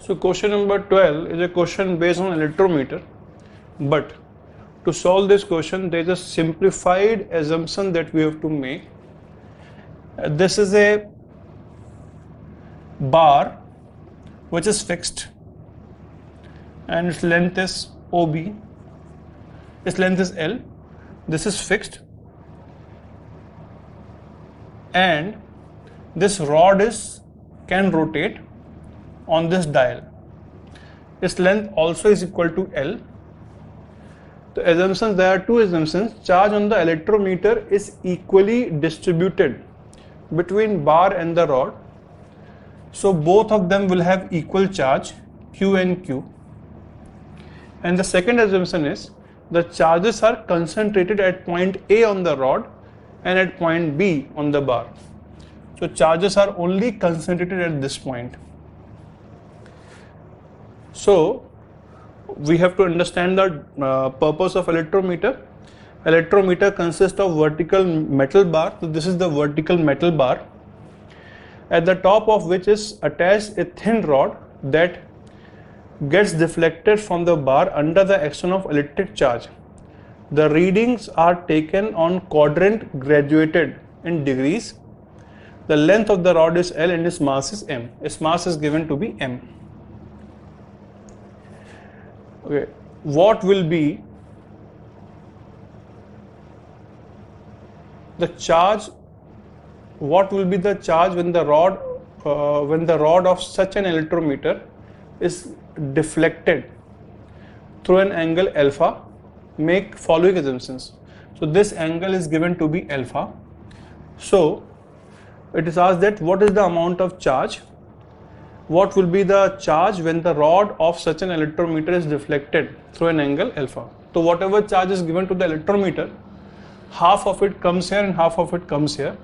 So question number 12 is a question based on electrometer, but to solve this question there is a simplified assumption that we have to make. This is a bar which is fixed and its length is OB, its length is L, this is fixed, and this rod can rotate on this dial. Its length also is equal to L. The assumptions, there are two assumptions. Charge on the electrometer is equally distributed between bar and the rod. So both of them will have equal charge, Q and Q. And the second assumption is the charges are concentrated at point A on the rod and at point B on the bar. So charges are only concentrated at this point. So we have to understand the purpose of electrometer. Electrometer consists of vertical metal bar. So this is the vertical metal bar, at the top of which is attached a thin rod that gets deflected from the bar under the action of electric charge. The readings are taken on quadrant graduated in degrees. The length of the rod is L and its mass is M. Its mass is given to be M. Okay, what will be the charge? What will be the charge when the rod of such an electrometer is deflected through an angle alpha? Make following assumptions. So this angle is given to be alpha. So it is asked that what is the amount of charge? What will be the charge when the rod of such an electrometer is deflected through an angle alpha? So whatever charge is given to the electrometer, half of it comes here and half of it comes here.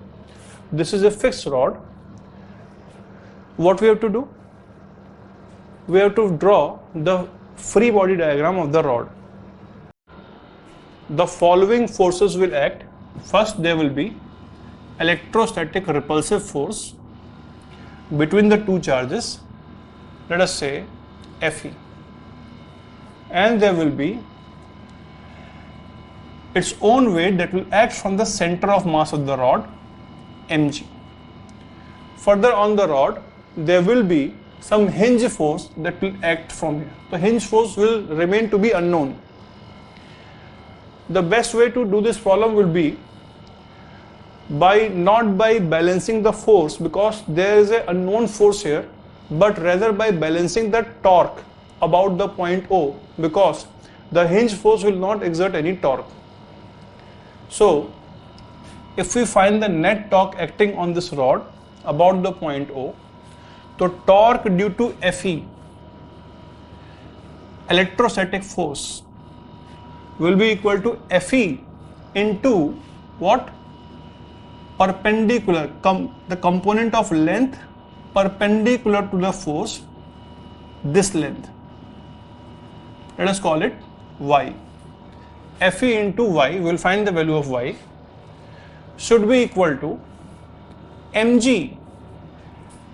This is a fixed rod. What we have to do? We have to draw the free body diagram of the rod. The following forces will act. First, there will be electrostatic repulsive force between the two charges, let us say Fe, and there will be its own weight that will act from the center of mass of the rod, mg. Further on the rod, there will be some hinge force that will act from here. The hinge force will remain to be unknown. The best way to do this problem will be not by balancing the force, because there is an unknown force here, but rather by balancing the torque about the point O, because the hinge force will not exert any torque. So if we find the net torque acting on this rod about the point O, so torque due to Fe, electrostatic force, will be equal to Fe into what? Perpendicular, the component of length perpendicular to the force, this length. Let us call it Y. Fe into Y, we will find the value of Y, should be equal to mg.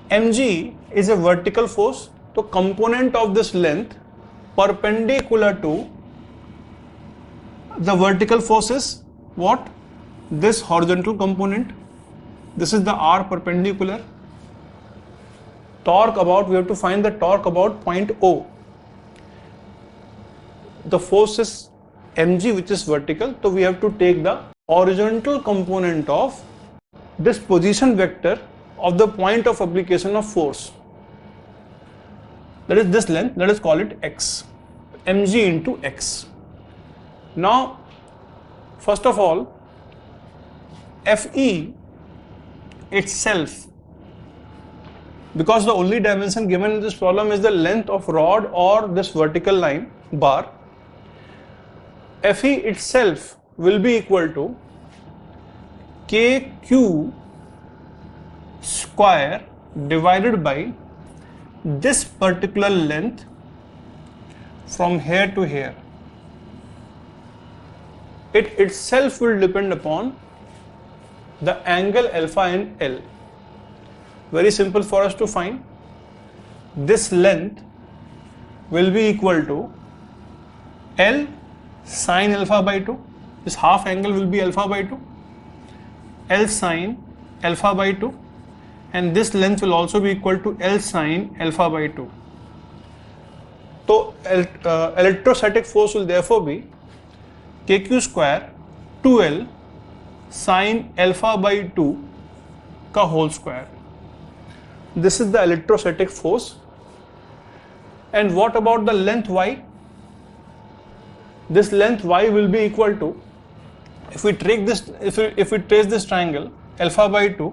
Mg is a vertical force, so component of this length perpendicular to the vertical force is what? This horizontal component. This is the R perpendicular. Torque about, we have to find the torque about point O. The force is mg, which is vertical, so we have to take the horizontal component of this position vector of the point of application of force. That is this length, let us call it x. Mg into x. Now, first of all, Fe itself, because the only dimension given in this problem is the length of rod or this vertical line bar, Fe itself will be equal to kq square divided by this particular length from here to here. It itself will depend upon the angle alpha and L. Very simple for us to find. This length will be equal to L sine alpha by 2. This half angle will be alpha by 2. L sine alpha by 2, and this length will also be equal to L sine alpha by 2. So electrostatic force will therefore be kq square 2L sine alpha by 2 ka whole square. This is the electrostatic force. And what about the length y? This length y will be equal to, if we trace this triangle alpha by 2,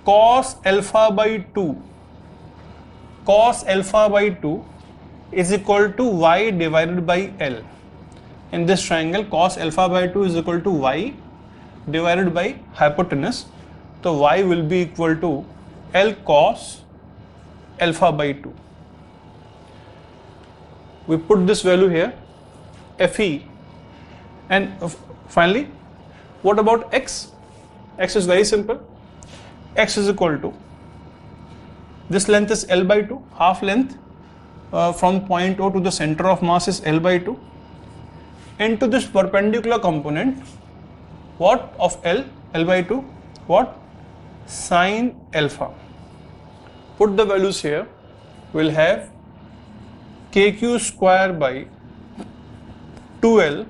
cos alpha by 2 is equal to y divided by L. In this triangle, cos alpha by 2 is equal to y divided by hypotenuse. So y will be equal to L cos alpha by 2. We put this value here, Fe, and finally, what about x? X is very simple. X is equal to, this length is L by 2, half length from point O to the center of mass is L by 2, into this perpendicular component, what of L by 2, what? Sine alpha. Put the values here, we'll have kq square by 2L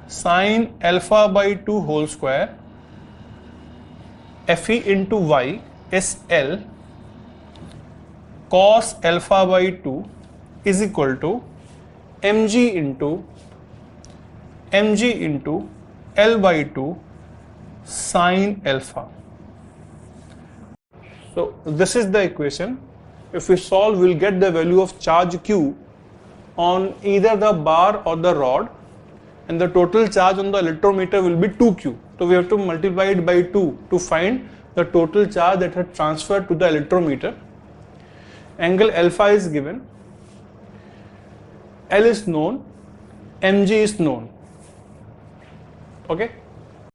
sine alpha by 2 whole square, Fe into y is L cos alpha by 2 is equal to mg into L by 2 sine alpha. So this is the equation. If we solve, we'll get the value of charge q on either the bar or the rod, and the total charge on the electrometer will be 2q. So we have to multiply it by 2 to find the total charge that had transferred to the electrometer. Angle alpha is given, L is known, mg is known. Okay.